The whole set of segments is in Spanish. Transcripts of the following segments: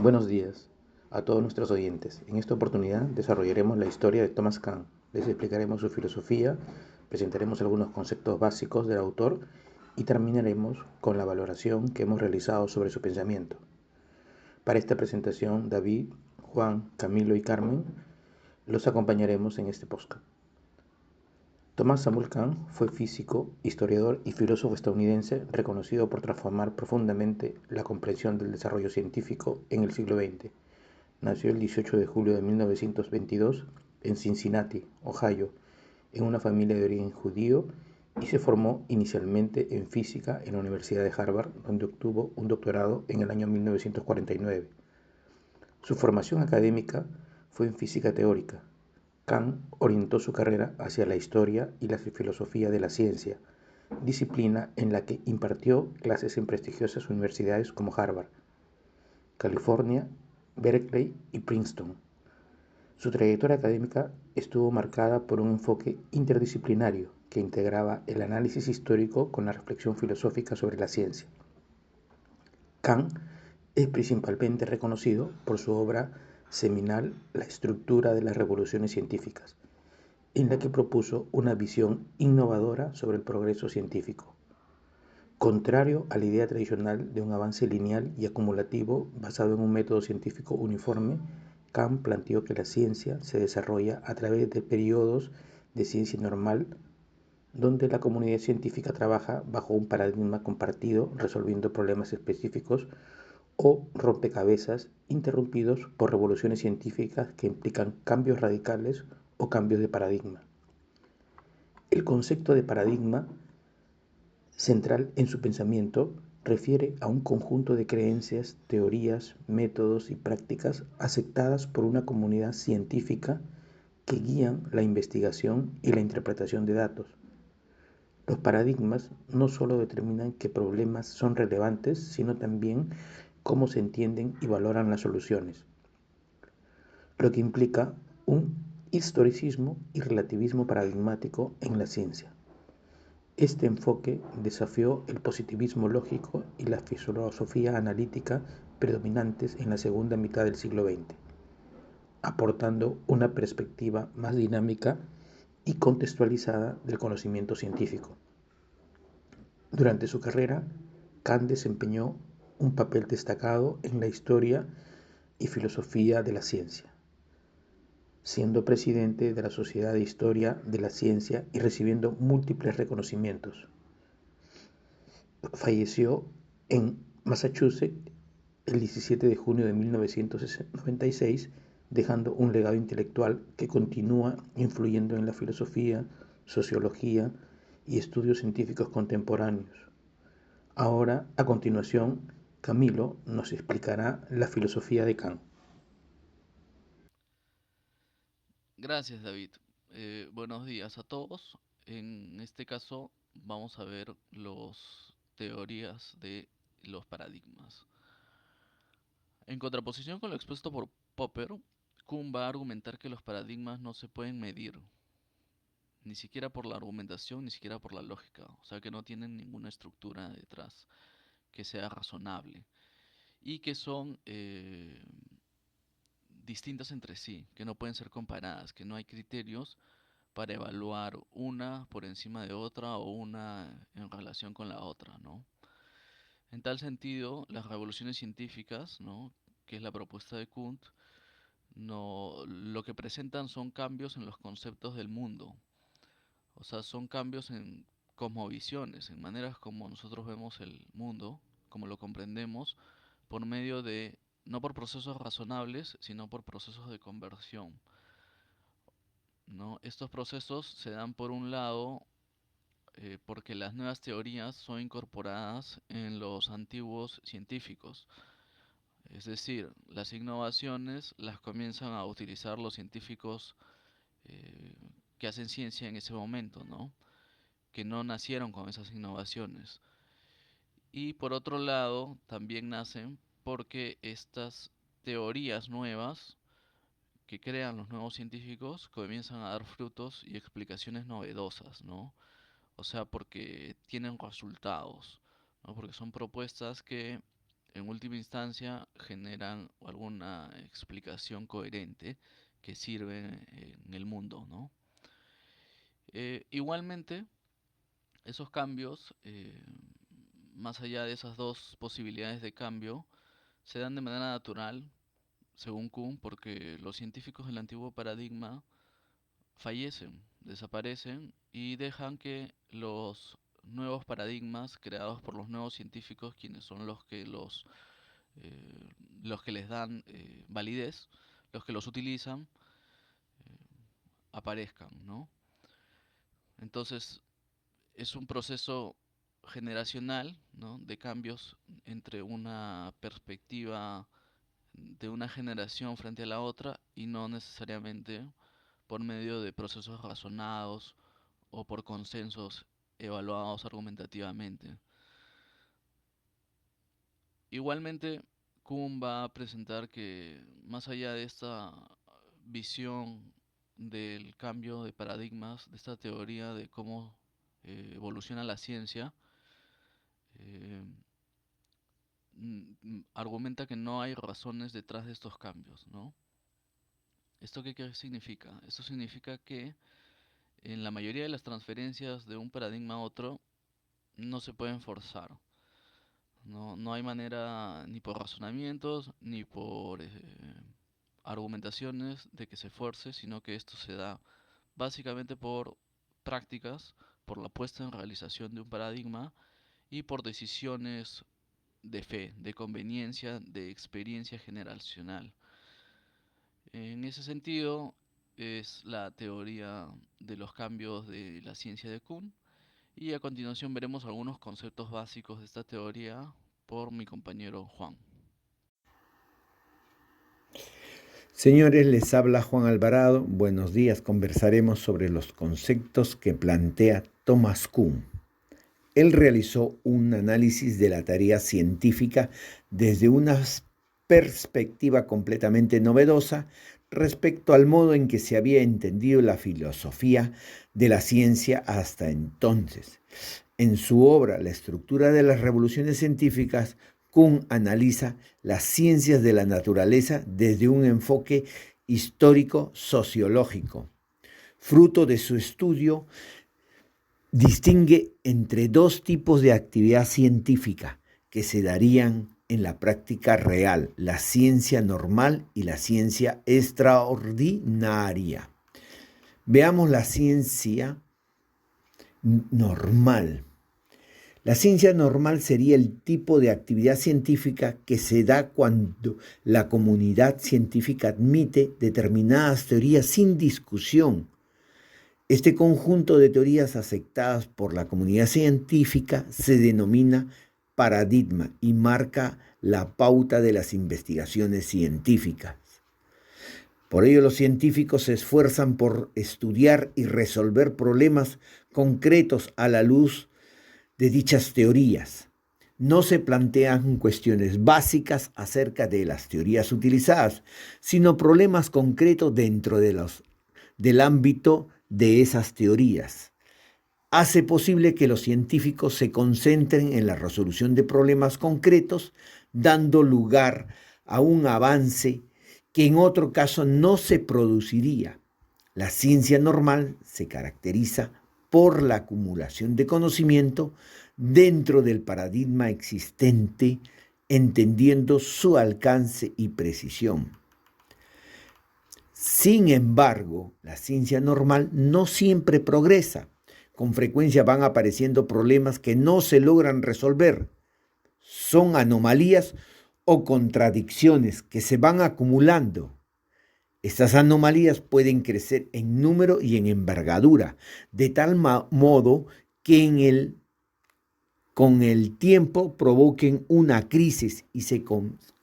Buenos días a todos nuestros oyentes. En esta oportunidad desarrollaremos la historia de Thomas Kahn. Les explicaremos su filosofía, presentaremos algunos conceptos básicos del autor y terminaremos con la valoración que hemos realizado sobre su pensamiento. Para esta presentación, David, Juan, Camilo y Carmen los acompañaremos en este podcast. Thomas Samuel Kahn fue físico, historiador y filósofo estadounidense reconocido por transformar profundamente la comprensión del desarrollo científico en el siglo XX. Nació el 18 de julio de 1922 en Cincinnati, Ohio, en una familia de origen judío y se formó inicialmente en física en la Universidad de Harvard, donde obtuvo un doctorado en el año 1949. Su formación académica fue en física teórica. Kahn orientó su carrera hacia la historia y la filosofía de la ciencia, disciplina en la que impartió clases en prestigiosas universidades como Harvard, California, Berkeley y Princeton. Su trayectoria académica estuvo marcada por un enfoque interdisciplinario que integraba el análisis histórico con la reflexión filosófica sobre la ciencia. Kahn es principalmente reconocido por su obra seminal La estructura de las revoluciones científicas, en la que propuso una visión innovadora sobre el progreso científico. Contrario a la idea tradicional de un avance lineal y acumulativo basado en un método científico uniforme, Kahn planteó que la ciencia se desarrolla a través de periodos de ciencia normal, donde la comunidad científica trabaja bajo un paradigma compartido resolviendo problemas específicos o rompecabezas interrumpidos por revoluciones científicas que implican cambios radicales o cambios de paradigma. El concepto de paradigma central en su pensamiento refiere a un conjunto de creencias, teorías, métodos y prácticas aceptadas por una comunidad científica que guían la investigación y la interpretación de datos. Los paradigmas no solo determinan qué problemas son relevantes, sino también cómo se entienden y valoran las soluciones, lo que implica un historicismo y relativismo paradigmático en la ciencia. Este enfoque desafió el positivismo lógico y la filosofía analítica predominantes en la segunda mitad del siglo XX, aportando una perspectiva más dinámica y contextualizada del conocimiento científico. Durante su carrera, Kahn desempeñó un papel destacado en la historia y filosofía de la ciencia, siendo presidente de la Sociedad de Historia de la Ciencia y recibiendo múltiples reconocimientos. Falleció en Massachusetts el 17 de junio de 1996, dejando un legado intelectual que continúa influyendo en la filosofía, sociología y estudios científicos contemporáneos. Ahora, a continuación, Camilo nos explicará la filosofía de Kant. Gracias, David. Buenos días a todos. En este caso vamos a ver las teorías de los paradigmas. En contraposición con lo expuesto por Popper, Kuhn va a argumentar que los paradigmas no se pueden medir, ni siquiera por la argumentación, ni siquiera por la lógica, o sea que no tienen ninguna estructura detrás que sea razonable y que son distintas entre sí, que no pueden ser comparadas, que no hay criterios para evaluar una por encima de otra o una en relación con la otra, ¿no? En tal sentido, las revoluciones científicas, ¿no?, que es la propuesta de Kuhn, no, lo que presentan son cambios en los conceptos del mundo, o sea, son cambios en cosmovisiones, en maneras como nosotros vemos el mundo, como lo comprendemos, por medio de, no por procesos razonables, sino por procesos de conversión, ¿no? Estos procesos se dan por un lado porque las nuevas teorías son incorporadas en los antiguos científicos. Es decir, las innovaciones las comienzan a utilizar los científicos eh, que hacen ciencia en ese momento, ¿no? Que no nacieron con esas innovaciones. Y por otro lado, también nacen porque estas teorías nuevas que crean los nuevos científicos comienzan a dar frutos y explicaciones novedosas, ¿no? O sea, porque tienen resultados, ¿no? Porque son propuestas que en última instancia generan alguna explicación coherente que sirve en el mundo, ¿no? Igualmente, esos cambios, más allá de esas dos posibilidades de cambio, se dan de manera natural, según Kuhn, porque los científicos del antiguo paradigma fallecen, desaparecen y dejan que los nuevos paradigmas creados por los nuevos científicos, quienes son los que les dan validez, los que los utilizan, aparezcan, ¿no? Entonces es un proceso generacional, ¿no? De cambios entre una perspectiva de una generación frente a la otra y no necesariamente por medio de procesos razonados o por consensos evaluados argumentativamente. Igualmente, Kuhn va a presentar que más allá de esta visión del cambio de paradigmas, de esta teoría de cómo evoluciona la ciencia, eh, argumenta que no hay razones detrás de estos cambios, ¿no? ¿Esto qué significa? Esto significa que en la mayoría de las transferencias de un paradigma a otro no se pueden forzar. No hay manera ni por razonamientos ni por argumentaciones de que se fuerce, sino que esto se da básicamente por prácticas, por la puesta en realización de un paradigma y por decisiones de fe, de conveniencia, de experiencia generacional. En ese sentido es la teoría de los cambios de la ciencia de Kuhn y a continuación veremos algunos conceptos básicos de esta teoría por mi compañero Juan. Señores, les habla Juan Alvarado. Buenos días. Conversaremos sobre los conceptos que plantea Thomas Kuhn. Él realizó un análisis de la tarea científica desde una perspectiva completamente novedosa respecto al modo en que se había entendido la filosofía de la ciencia hasta entonces. En su obra La estructura de las revoluciones científicas, Kuhn analiza las ciencias de la naturaleza desde un enfoque histórico-sociológico. Fruto de su estudio, distingue entre dos tipos de actividad científica que se darían en la práctica real, la ciencia normal y la ciencia extraordinaria. Veamos la ciencia normal. La ciencia normal sería el tipo de actividad científica que se da cuando la comunidad científica admite determinadas teorías sin discusión. Este conjunto de teorías aceptadas por la comunidad científica se denomina paradigma y marca la pauta de las investigaciones científicas. Por ello, los científicos se esfuerzan por estudiar y resolver problemas concretos a la luz de dichas teorías. No se plantean cuestiones básicas acerca de las teorías utilizadas, sino problemas concretos dentro del ámbito de esas teorías. Hace posible que los científicos se concentren en la resolución de problemas concretos, dando lugar a un avance que en otro caso no se produciría. La ciencia normal se caracteriza por la acumulación de conocimiento dentro del paradigma existente, entendiendo su alcance y precisión. Sin embargo, la ciencia normal no siempre progresa. Con frecuencia van apareciendo problemas que no se logran resolver. Son anomalías o contradicciones que se van acumulando. Estas anomalías pueden crecer en número y en envergadura, de tal modo que con el tiempo provoquen una crisis y se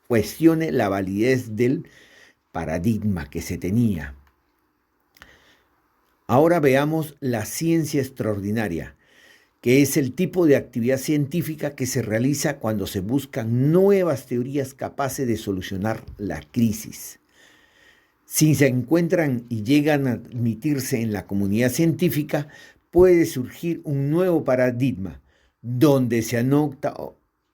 cuestione la validez del paradigma que se tenía. Ahora veamos la ciencia extraordinaria, que es el tipo de actividad científica que se realiza cuando se buscan nuevas teorías capaces de solucionar la crisis. Si se encuentran y llegan a admitirse en la comunidad científica, puede surgir un nuevo paradigma donde se anota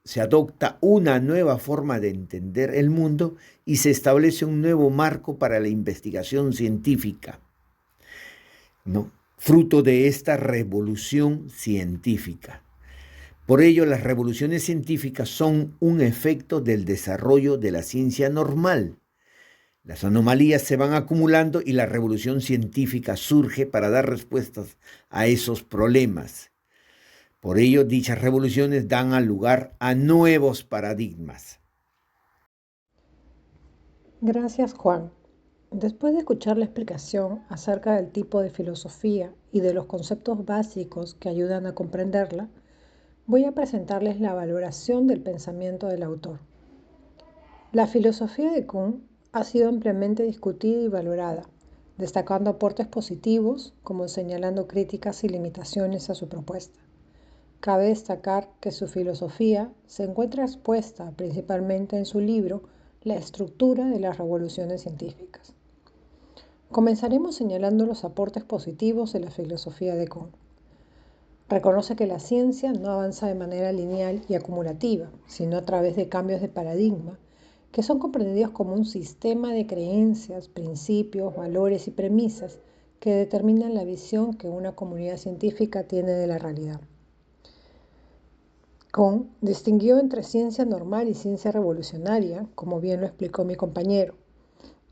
se adopta una nueva forma de entender el mundo y se establece un nuevo marco para la investigación científica, ¿no? Fruto de esta revolución científica. Por ello, las revoluciones científicas son un efecto del desarrollo de la ciencia normal. Las anomalías se van acumulando y la revolución científica surge para dar respuestas a esos problemas. Por ello, dichas revoluciones dan lugar a nuevos paradigmas. Gracias, Juan. Después de escuchar la explicación acerca del tipo de filosofía y de los conceptos básicos que ayudan a comprenderla, voy a presentarles la valoración del pensamiento del autor. La filosofía de Kuhn ha sido ampliamente discutida y valorada, destacando aportes positivos como señalando críticas y limitaciones a su propuesta. Cabe destacar que su filosofía se encuentra expuesta principalmente en su libro La estructura de las revoluciones científicas. Comenzaremos señalando los aportes positivos de la filosofía de Kuhn. Reconoce que la ciencia no avanza de manera lineal y acumulativa, sino a través de cambios de paradigma, que son comprendidos como un sistema de creencias, principios, valores y premisas que determinan la visión que una comunidad científica tiene de la realidad. Kuhn distinguió entre ciencia normal y ciencia revolucionaria, como bien lo explicó mi compañero.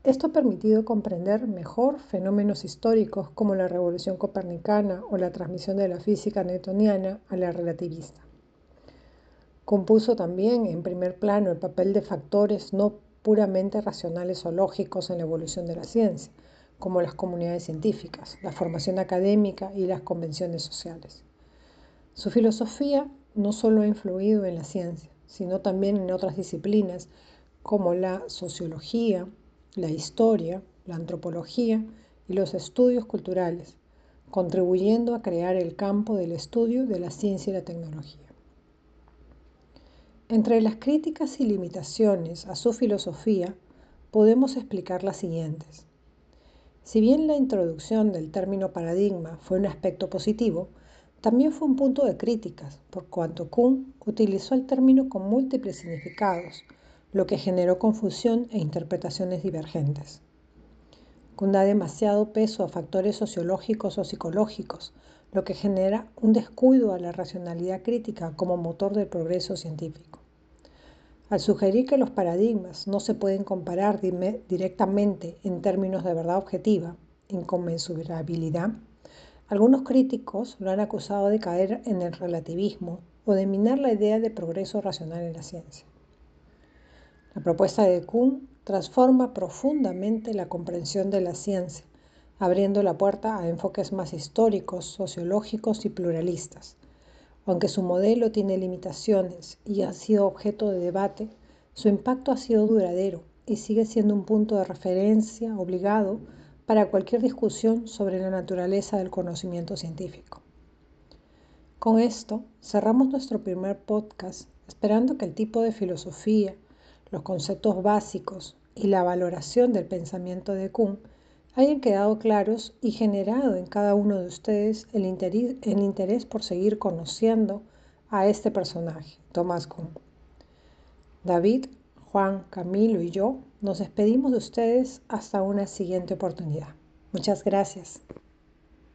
Esto ha permitido comprender mejor fenómenos históricos como la revolución copernicana o la transmisión de la física newtoniana a la relativista. Kuhn puso también en primer plano el papel de factores no puramente racionales o lógicos en la evolución de la ciencia, como las comunidades científicas, la formación académica y las convenciones sociales. Su filosofía no solo ha influido en la ciencia, sino también en otras disciplinas como la sociología, la historia, la antropología y los estudios culturales, contribuyendo a crear el campo del estudio de la ciencia y la tecnología. Entre las críticas y limitaciones a su filosofía, podemos explicar las siguientes. Si bien la introducción del término paradigma fue un aspecto positivo, también fue un punto de críticas, por cuanto Kuhn utilizó el término con múltiples significados, lo que generó confusión e interpretaciones divergentes. Kuhn da demasiado peso a factores sociológicos o psicológicos, lo que genera un descuido a la racionalidad crítica como motor del progreso científico. Al sugerir que los paradigmas no se pueden comparar directamente en términos de verdad objetiva, inconmensurabilidad, algunos críticos lo han acusado de caer en el relativismo o de minar la idea de progreso racional en la ciencia. La propuesta de Kuhn transforma profundamente la comprensión de la ciencia, abriendo la puerta a enfoques más históricos, sociológicos y pluralistas. Aunque su modelo tiene limitaciones y ha sido objeto de debate, su impacto ha sido duradero y sigue siendo un punto de referencia obligado para cualquier discusión sobre la naturaleza del conocimiento científico. Con esto, cerramos nuestro primer podcast, esperando que el tipo de filosofía, los conceptos básicos y la valoración del pensamiento de Kuhn hayan quedado claros y generado en cada uno de ustedes el interés por seguir conociendo a este personaje, Thomas Kuhn. David, Juan, Camilo y yo nos despedimos de ustedes hasta una siguiente oportunidad. Muchas gracias.